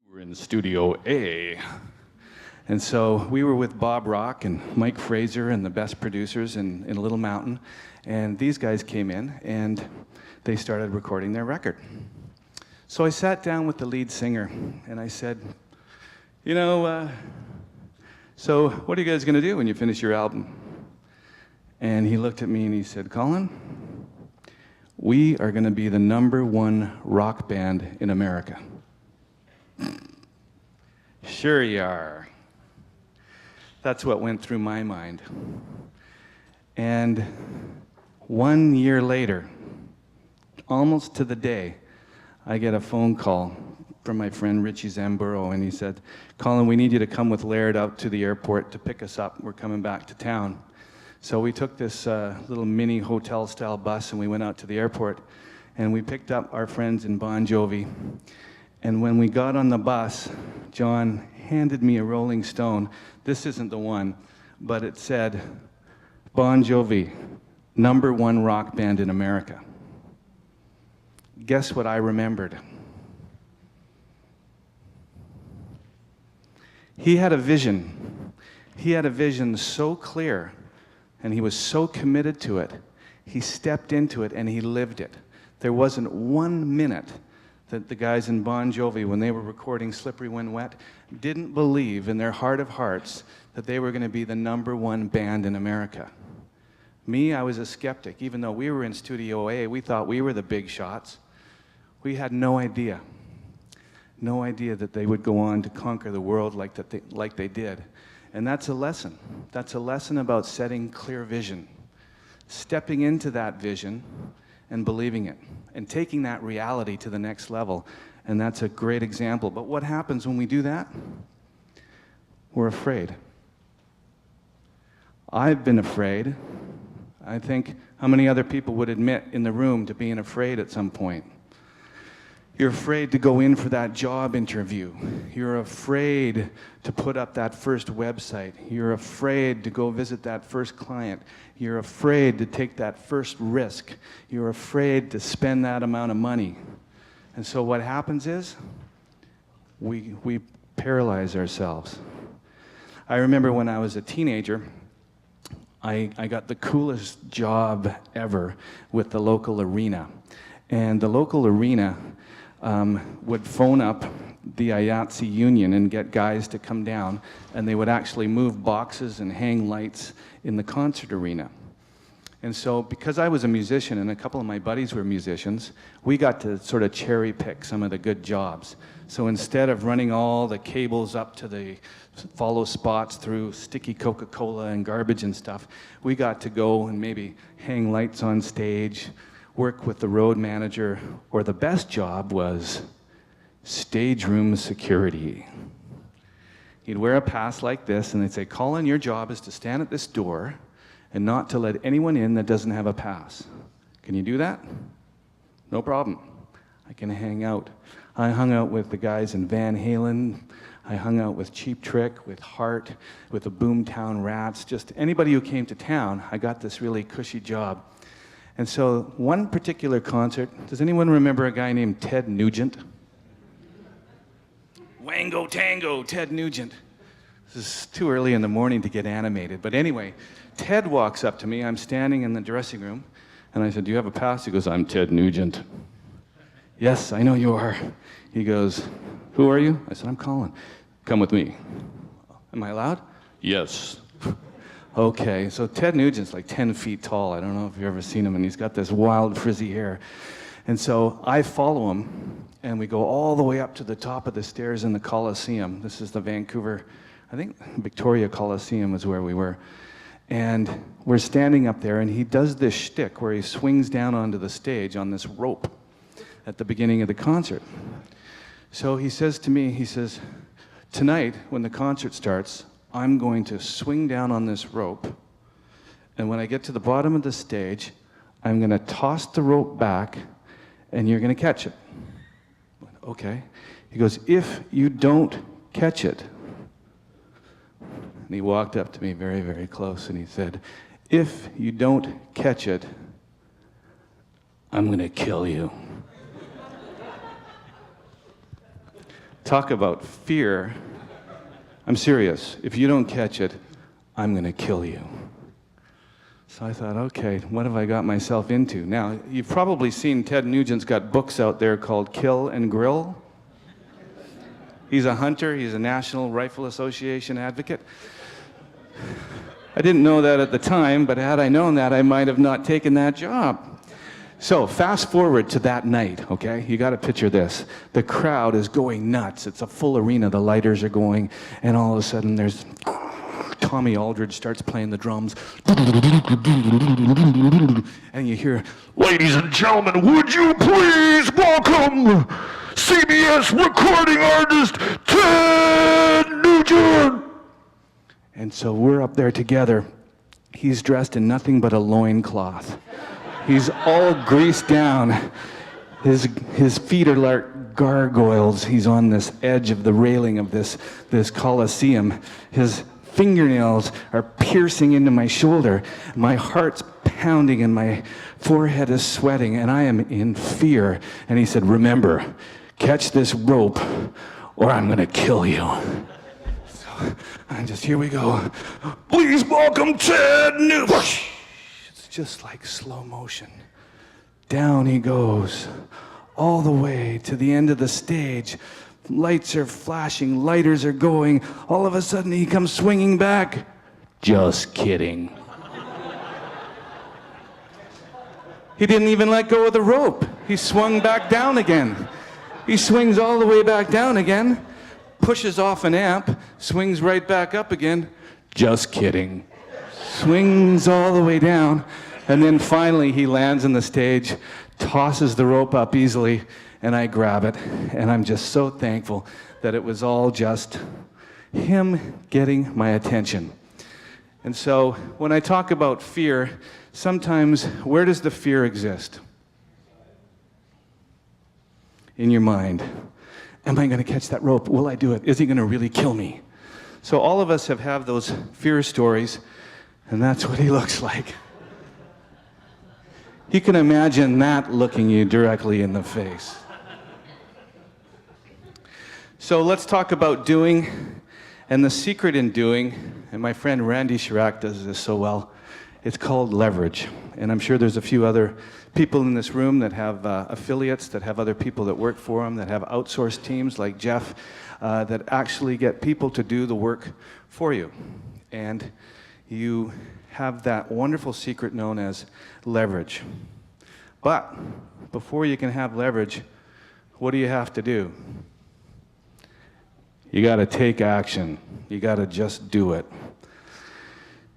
We're in Studio A. And so we were with Bob Rock and Mike Fraser and the best producers in Little Mountain. And these guys came in and they started recording their record. So I sat down with the lead singer and I said, so what are you guys going to do when you finish your album? And he looked at me and he said, Colin, we are going to be the #1 rock band in America. Sure you are. That's what went through my mind. And 1 year later, almost to the day, I get a phone call from my friend Richie Zamburo, and he said, Colin, we need you to come with Laird out to the airport to pick us up. We're coming back to town. So we took this little mini hotel-style bus, and we went out to the airport, and we picked up our friends in Bon Jovi. And when we got on the bus, John handed me a Rolling Stone. This isn't the one, but it said, Bon Jovi, #1 rock band in America. Guess what I remembered? He had a vision. He had a vision so clear, and he was so committed to it. He stepped into it, and he lived it. There wasn't 1 minute that the guys in Bon Jovi, when they were recording Slippery When Wet, didn't believe in their heart of hearts that they were going to be the #1 band in America. Me, I was a skeptic. Even though we were in Studio A, we thought we were the big shots. We had no idea. No idea that they would go on to conquer the world like they did. And that's a lesson. That's a lesson about setting clear vision. Stepping into that vision and believing it, and taking that reality to the next level. And that's a great example. But what happens when we do that? We're afraid. I've been afraid. I think how many other people would admit in the room to being afraid at some point? You're afraid to go in for that job interview. You're afraid to put up that first website. You're afraid to go visit that first client. You're afraid to take that first risk. You're afraid to spend that amount of money. And so what happens is we paralyze ourselves. I remember when I was a teenager, I got the coolest job ever with the local arena. And the local arena would phone up the IATSE union and get guys to come down, and they would actually move boxes and hang lights in the concert arena. And so because I was a musician and a couple of my buddies were musicians, we got to sort of cherry pick some of the good jobs. So instead of running all the cables up to the follow spots through sticky Coca-Cola and garbage and stuff, we got to go and maybe hang lights on stage, work with the road manager, or the best job was stage room security. He'd wear a pass like this, and they'd say, Colin, your job is to stand at this door and not to let anyone in that doesn't have a pass. Can you do that? No problem. I can hang out. I hung out with the guys in Van Halen. I hung out with Cheap Trick, with Heart, with the Boomtown Rats. Just anybody who came to town, I got this really cushy job. And so one particular concert, does anyone remember a guy named Ted Nugent? Wango Tango, Ted Nugent. This is too early in the morning to get animated. But anyway, Ted walks up to me. I'm standing in the dressing room. And I said, do you have a pass? He goes, I'm Ted Nugent. Yes, I know you are. He goes, who are you? I said, I'm Colin. Come with me. Am I allowed? Yes. Okay, so Ted Nugent's like 10 feet tall. I don't know if you've ever seen him, and he's got this wild frizzy hair. And so I follow him, and we go all the way up to the top of the stairs in the Coliseum. This is the Vancouver, I think Victoria Coliseum is where we were. And we're standing up there, and he does this shtick where he swings down onto the stage on this rope at the beginning of the concert. So he says to me, he says, tonight, when the concert starts, I'm going to swing down on this rope, and when I get to the bottom of the stage, I'm going to toss the rope back, and you're going to catch it. Okay. He goes, if you don't catch it, and he walked up to me very, very close, and he said, if you don't catch it, I'm going to kill you. Talk about fear. I'm serious. If you don't catch it, I'm going to kill you. So I thought, okay, what have I got myself into? Now, you've probably seen Ted Nugent's got books out there called Kill and Grill. He's a hunter. He's a National Rifle Association advocate. I didn't know that at the time, but had I known that, I might have not taken that job. So fast forward to that night, okay? You got to picture this. The crowd is going nuts. It's a full arena. The lighters are going, and all of a sudden there's Tommy Aldridge starts playing the drums. And you hear, "Ladies and gentlemen, would you please welcome CBS recording artist Ted Nugent?" And so we're up there together. He's dressed in nothing but a loincloth. He's all greased down. His feet are like gargoyles. He's on this edge of the railing of this coliseum. His fingernails are piercing into my shoulder. My heart's pounding and my forehead is sweating, and I am in fear. And he said, "Remember, catch this rope or I'm going to kill you." So, and just here we go. "Please welcome Ted Nugent." It's just like slow motion. Down he goes, all the way to the end of the stage. Lights are flashing, lighters are going. All of a sudden he comes swinging back. "Just kidding." He didn't even let go of the rope. He swung back down again. He swings all the way back down again, pushes off an amp, swings right back up again. "Just kidding." Swings all the way down, and then finally he lands on the stage, tosses the rope up easily, and I grab it, and I'm just so thankful that it was all just him getting my attention. And so when I talk about fear, sometimes where does the fear exist? In your mind. Am I going to catch that rope? Will I do it? Is he going to really kill me? So all of us have those fear stories, and that's what he looks like. You can imagine that looking you directly in the face. So let's talk about doing, and the secret in doing, and my friend Randy Chirac does this so well. It's called leverage. And I'm sure there's a few other people in this room that have affiliates, that have other people that work for them, that have outsourced teams like Jeff, that actually get people to do the work for you. And you have that wonderful secret known as leverage. But before you can have leverage, what do you have to do? You got to take action. You got to just do it.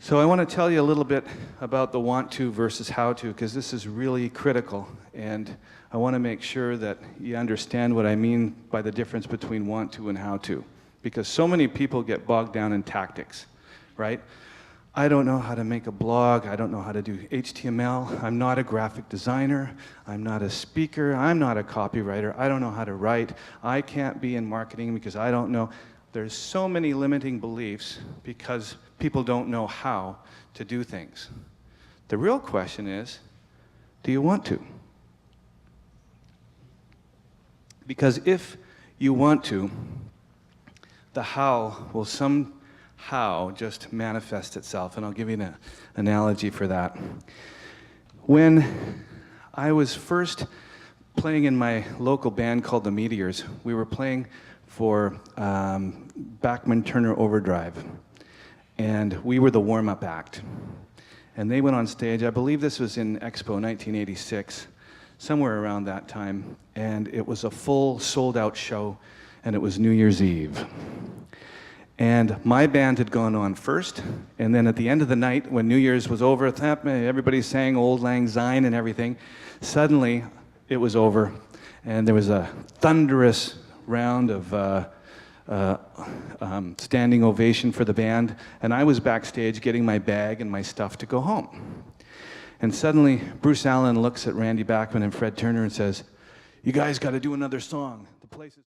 So I want to tell you a little bit about the want to versus how to, because this is really critical, and I want to make sure that you understand what I mean by the difference between want to and how to, because so many people get bogged down in tactics, right? I don't know how to make a blog. I don't know how to do HTML. I'm not a graphic designer. I'm not a speaker. I'm not a copywriter. I don't know how to write. I can't be in marketing because I don't know. There's so many limiting beliefs because people don't know how to do things. The real question is, do you want to? Because if you want to, the how will somehow just manifest itself, and I'll give you an analogy for that. When I was first playing in my local band called the Meteors, we were playing for Bachman Turner Overdrive, and we were the warm-up act. And they went on stage, I believe this was in Expo 1986, somewhere around that time, and it was a full sold-out show, and it was New Year's Eve. And my band had gone on first, and then at the end of the night, when New Year's was over, everybody sang Auld Lang Syne and everything. Suddenly, it was over, and there was a thunderous round of standing ovation for the band, and I was backstage getting my bag and my stuff to go home. And suddenly, Bruce Allen looks at Randy Bachman and Fred Turner and says, "You guys got to do another song. The place is..."